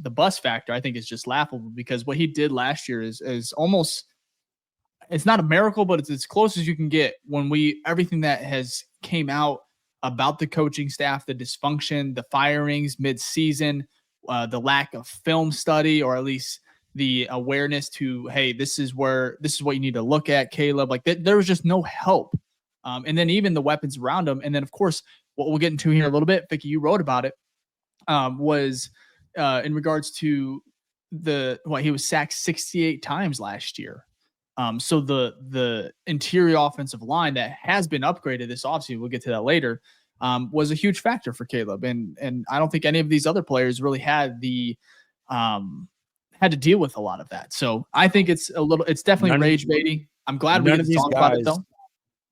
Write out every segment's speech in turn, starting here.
the bus factor, I think, is just laughable because what he did last year is almost, it's not a miracle, but it's as close as you can get when everything that has came out about the coaching staff, the dysfunction, the firings mid-season, the lack of film study, or at least the awareness to, hey, this is what you need to look at, Caleb. Like there was just no help. And then even the weapons around him. And then, of course, what we'll get into here a little bit, Vicky, you wrote about it, was in regards to he was sacked 68 times last year. So the interior offensive line that has been upgraded this offseason, we'll get to that later, was a huge factor for Caleb. And I don't think any of these other players really had had to deal with a lot of that. So I think it's definitely rage baiting. I'm glad we get to talk about it though.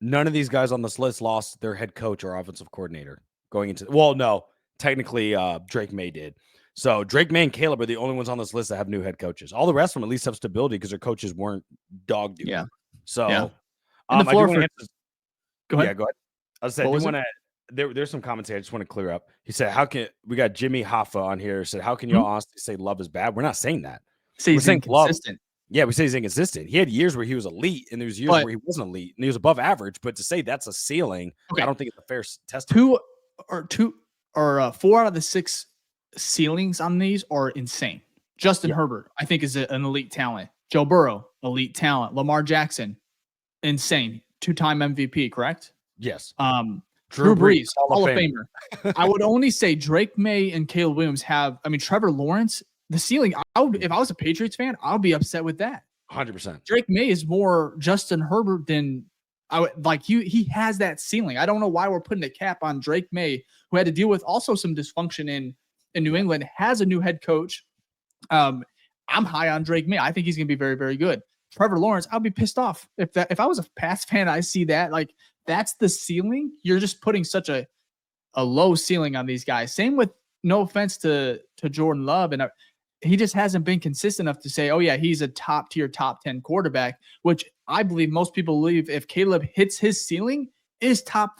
None of these guys on this list lost their head coach or offensive coordinator going into, well, no, technically Drake May did. So Drake May and Caleb are the only ones on this list that have new head coaches. All the rest of them at least have stability because their coaches weren't dog duty. Yeah. So yeah. I do want to go ahead. Yeah, go ahead. I was saying, there's some comments here I just want to clear up. He said, we got Jimmy Hoffa on here, said, how can you all honestly say Love is bad? We're not saying that. We're saying inconsistent. Yeah, we say he's inconsistent. He had years where he was elite, and there was years where he wasn't elite, and he was above average. But to say that's a ceiling, I don't think it's a fair test. 4 out of the 6 ceilings on these are insane. Justin Herbert, I think, is an elite talent. Joe Burrow, elite talent. Lamar Jackson, insane. 2-time MVP, correct? Yes. Drew Brees, Hall of Famer. I would only say Drake May and Caleb Williams Trevor Lawrence, the ceiling. If I was a Patriots fan, I would be upset with that. 100%. Drake May is more Justin Herbert than I would like. He has that ceiling. I don't know why we're putting a cap on Drake May, who had to deal with also some dysfunction in New England, has a new head coach. I'm high on Drake May. I think he's going to be very, very good. Trevor Lawrence, I'll be pissed off if I was a Pats fan. I see that, like, that's the ceiling. You're just putting such a low ceiling on these guys. Same with, no offense to Jordan Love, and he just hasn't been consistent enough to say, oh yeah, he's a top tier, top 10 quarterback, which I believe most people believe if Caleb hits his ceiling is top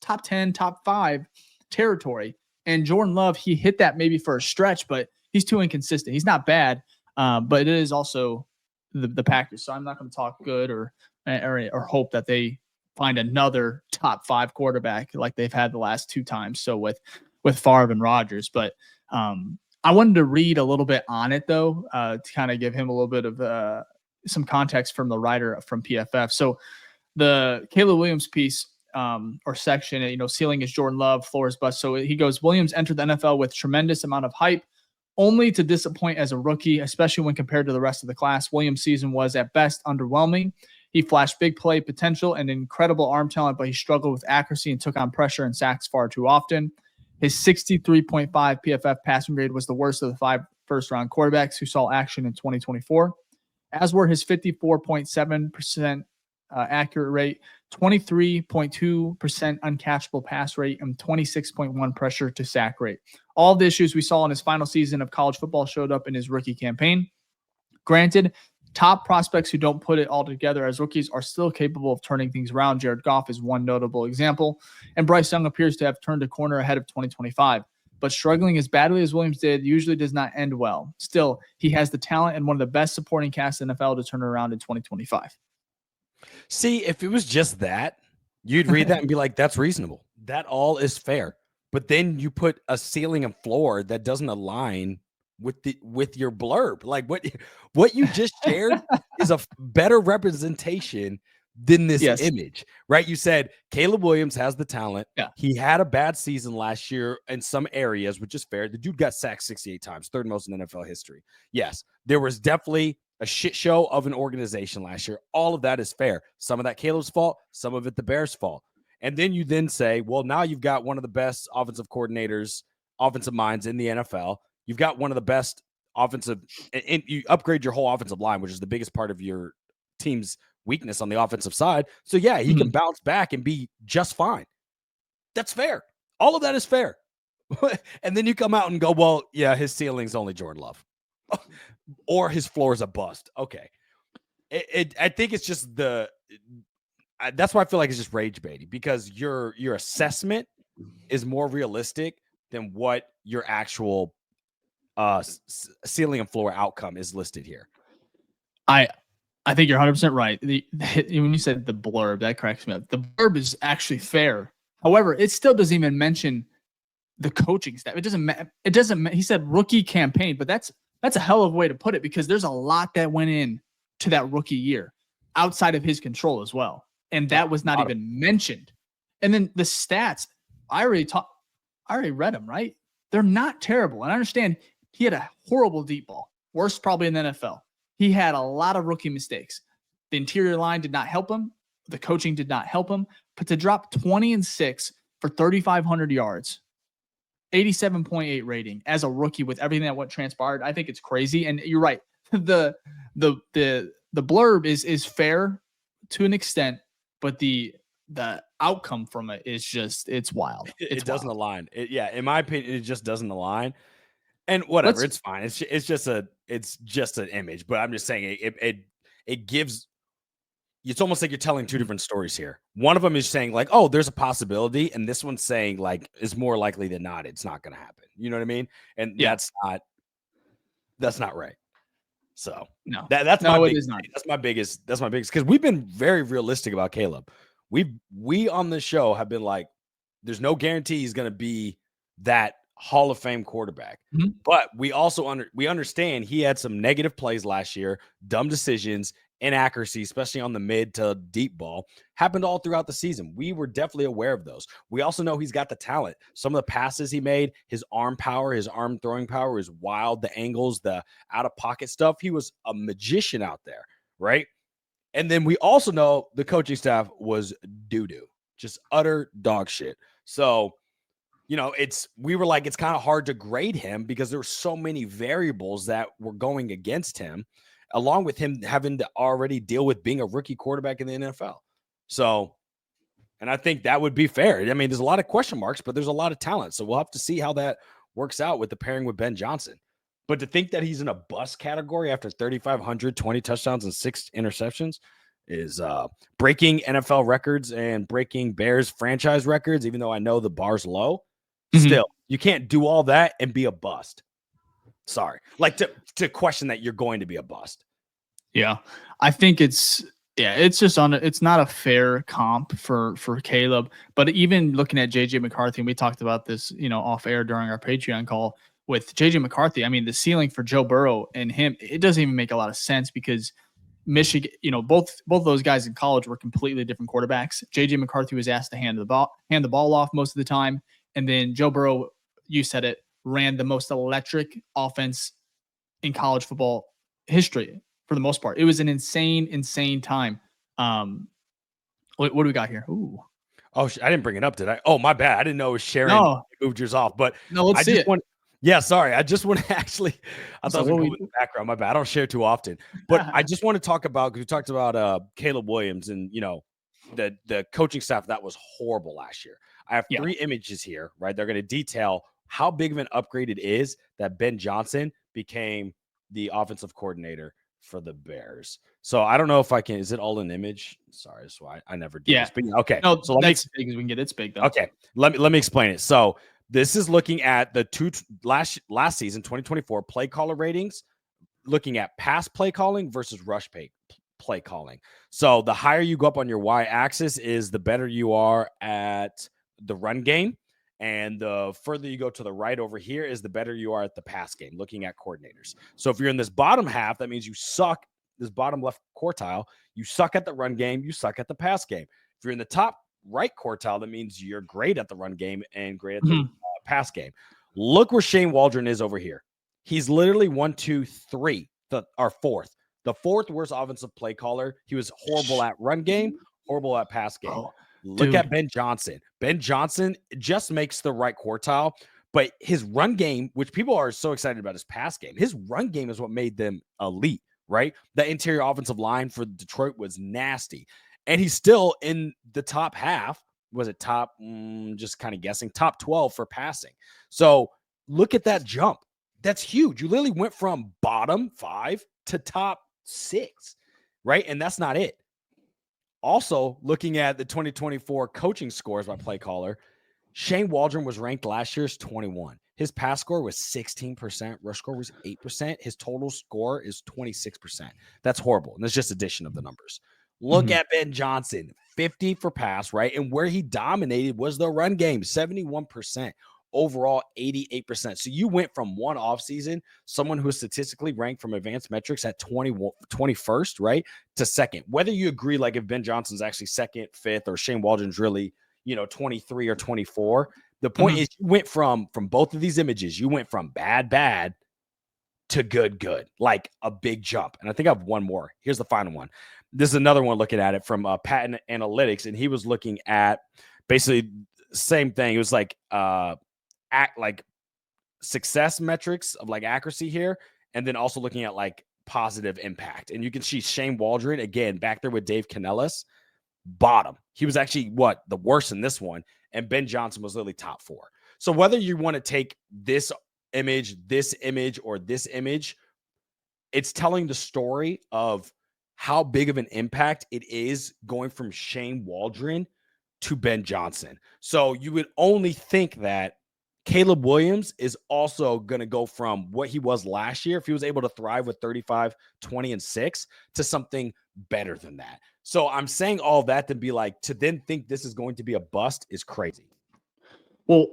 10, top 5 territory. And Jordan Love, he hit that maybe for a stretch, but he's too inconsistent. He's not bad, but it is also the Packers. So I'm not going to talk good or hope that they find another top 5 quarterback like they've had the last 2 times. So with Favre and Rodgers, but I wanted to read a little bit on it though, to kind of give him a little bit of some context from the writer from PFF. So the Caleb Williams piece, or section, ceiling is Jordan Love, floor is bust. So he goes, Williams entered the NFL with tremendous amount of hype, only to disappoint as a rookie, especially when compared to the rest of the class. Williams' season was at best underwhelming. He flashed big play potential and incredible arm talent, but he struggled with accuracy and took on pressure and sacks far too often. His 63.5 PFF passing grade was the worst of the 5 first-round quarterbacks who saw action in 2024, as were his 54.7% accurate rate, 23.2% uncatchable pass rate, and 26.1 pressure to sack rate. All the issues we saw in his final season of college football showed up in his rookie campaign. Granted, top prospects who don't put it all together as rookies are still capable of turning things around. Jared Goff is one notable example, and Bryce Young appears to have turned a corner ahead of 2025. But struggling as badly as Williams did usually does not end well. Still, he has the talent and one of the best supporting casts in the NFL to turn around in 2025. See, if it was just that, you'd read that and be like, that's reasonable. That all is fair. But then you put a ceiling and floor that doesn't align with your blurb. Like what you just shared is a better representation than this image, right? You said Caleb Williams has the talent. Yeah. He had a bad season last year in some areas, which is fair. The dude got sacked 68 times, 3rd most in NFL history. Yes, there was definitely a shit show of an organization last year. All of that is fair. Some of that Caleb's fault, some of it the Bears' fault. And then you then say, well, now you've got one of the best offensive coordinators, offensive minds in the NFL. You've got one of the best offensive, and you upgrade your whole offensive line, which is the biggest part of your team's weakness on the offensive side. So yeah, he can bounce back and be just fine. That's fair. All of that is fair. And then you come out and go, well, yeah, his ceiling's only Jordan Love. Or his floor is a bust. Okay. I think it's just that's why I feel like it's just rage baiting, because your assessment is more realistic than what your actual ceiling and floor outcome is listed here. I think you're 100% right. When you said the blurb, that cracks me up. The blurb is actually fair. However, it still doesn't even mention the coaching staff. It doesn't. He said rookie campaign, but that's a hell of a way to put it because there's a lot that went in to that rookie year outside of his control as well, and that was not even mentioned. And then the stats, I already read them. Right, they're not terrible. And I understand he had a horrible deep ball, worst probably in the NFL. He had a lot of rookie mistakes. The interior line did not help him. The coaching did not help him. But to drop 20-6 for 3,500 yards, 87.8 rating as a rookie with everything that transpired, I think it's crazy. And you're right. The blurb is fair to an extent, but the outcome from it is just it's wild. It doesn't align. In my opinion, it just doesn't align. And whatever, it's fine. It's just an image. But I'm just saying it gives. It's almost like you're telling two different stories here. One of them is saying like, oh, there's a possibility, and this one's saying like, it's more likely than not, it's not going to happen. You know what I mean? And that's not right. So no, that's my biggest That's my biggest because we've been very realistic about Caleb. We on this show have been like, there's no guarantee he's going to be that Hall of Fame quarterback. Mm-hmm. But we also we understand he had some negative plays last year, dumb decisions, inaccuracy, especially on the mid to deep ball, happened all throughout the season. We were definitely aware of those. We also know he's got the talent. Some of the passes he made, his arm power, his arm throwing power is wild. The angles, the out of pocket stuff. He was a magician out there, right? And then we also know the coaching staff was doo-doo, just utter dog shit. So, we were like, it's kind of hard to grade him because there were so many variables that were going against him, along with him having to already deal with being a rookie quarterback in the NFL. So, and I think that would be fair. I mean, there's a lot of question marks, but there's a lot of talent. So we'll have to see how that works out with the pairing with Ben Johnson. But to think that he's in a bust category after 3,500, 20 touchdowns and 6 interceptions is breaking NFL records and breaking Bears franchise records, even though I know the bar's low. Mm-hmm. Still, you can't do all that and be a bust. Sorry. Like to question that you're going to be a bust. Yeah. I think it's just it's not a fair comp for Caleb, but even looking at JJ McCarthy, and we talked about this, off air during our Patreon call with JJ McCarthy. I mean, the ceiling for Joe Burrow and him, it doesn't even make a lot of sense because Michigan, both those guys in college were completely different quarterbacks. JJ McCarthy was asked to hand the ball off most of the time. And then Joe Burrow, you said it, ran the most electric offense in college football history for the most part. It was an insane time. What do we got here? Ooh. Oh, I didn't bring it up, did I? Oh, my bad. I didn't know it was sharing. No. Moved yours off, but no, let's see it. Yeah, sorry. I just want to actually, I thought it was in the background. My bad. I don't share too often, but I just want to talk about, because we talked about Caleb Williams and, the coaching staff that was horrible last year. I have 3 images here, right? They're going to detail how big of an upgrade it is that Ben Johnson became the offensive coordinator for the Bears. So I don't know if I can, is it all an image? Sorry, that's why I never do this. But okay. No, so that's big as we can get. It's big though. Okay. Let me explain it. So this is looking at the last season, 2024 play caller ratings, looking at pass play calling versus rush play calling. So the higher you go up on your y-axis is the better you are at the run game. And the further you go to the right over here is the better you are at the pass game, looking at coordinators. So if you're in this bottom half, that means you suck, this bottom left quartile, you suck at the run game, you suck at the pass game. If you're in the top right quartile, that means you're great at the run game and great at the pass game. Look where Shane Waldron is over here. He's literally 1, 2, 3, our fourth. The fourth worst offensive play caller. He was horrible at run game, horrible at pass game. Oh, look at Ben Johnson. Ben Johnson just makes the right quartile, but his run game, which people are so excited about his pass game, his run game is what made them elite, right? The interior offensive line for Detroit was nasty. And he's still in the top half. Was it top, just kind of guessing, top 12 for passing. So look at that jump. That's huge. You literally went from bottom 5 to top 6, right? And that's not it. Also, looking at the 2024 coaching scores by play caller, Shane Waldron was ranked last year's 21. His pass score was 16%. Rush score was 8%. His total score is 26%. That's horrible. And that's just addition of the numbers. Look at Ben Johnson, 50 for pass, right? And where he dominated was the run game, 71%. Overall, 88%. So you went from one offseason, someone who is statistically ranked from advanced metrics at 21st, right, to second. Whether you agree, like if Ben Johnson's actually second, fifth, or Shane Waldron's really, 23 or 24, the point is you went from both of these images, you went from bad to good, like a big jump. And I think I have one more. Here's the final one. This is another one looking at it from Patent Analytics, and he was looking at basically same thing. It was like success metrics of like accuracy here, and then also looking at like positive impact. And you can see Shane Waldron again back there with Dave Canellis, bottom. He was actually the worst in this one, and Ben Johnson was literally top 4. So whether you want to take this image, or this image, it's telling the story of how big of an impact it is going from Shane Waldron to Ben Johnson. So you would only think that Caleb Williams is also going to go from what he was last year, if he was able to thrive with 35, 20, and 6, to something better than that. So I'm saying all that to be like, to then think this is going to be a bust is crazy. Well,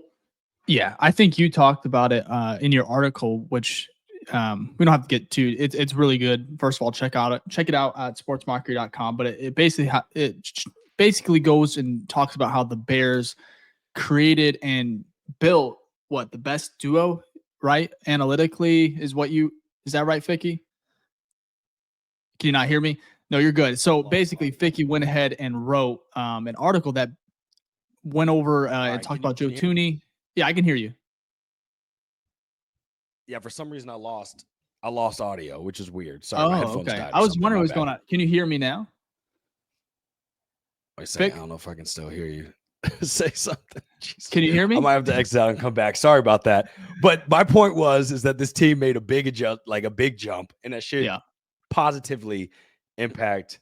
yeah, I think you talked about it in your article, which we don't have to get to. It's really good. First of all, check it out at sportsmockery.com. But it basically goes and talks about how the Bears created and built the best duo, right? Analytically is that right, Ficky? Can you not hear me? No, you're good. So basically, Ficky went ahead and wrote an article that went over and talked about Joe Tooney. Yeah, I can hear you. Yeah, for some reason I lost audio, which is weird. Sorry, my headphones died. I was wondering what's going on. Can you hear me now? I don't know if I can still hear you. Say something. Jesus. Can you hear me? I might have to exit out and come back. Sorry about that. But my point is that this team made a big jump, and that should positively impact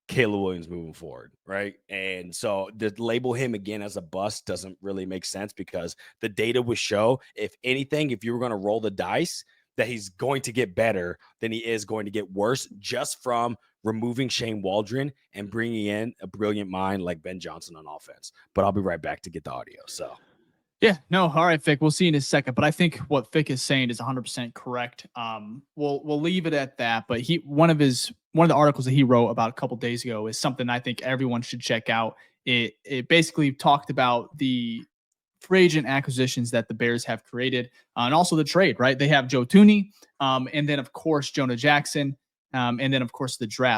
Caleb Williams moving forward, right? And so to label him again as a bust doesn't really make sense, because the data would show, if anything, if you were going to roll the dice, that he's going to get better than he is going to get worse, just from removing Shane Waldron and bringing in a brilliant mind like Ben Johnson on offense. But I'll be right back to get the audio. So yeah, no, all right, Vic, we'll see in a second. But I think what Vic is saying is 100% correct. We'll leave it at that. But one of the articles that he wrote about a couple days ago is something I think everyone should check out. It basically talked about the free agent acquisitions that the Bears have created, and also the trade, right? They have Joe Tooney, and then of course Jonah Jackson, and then of course the draft.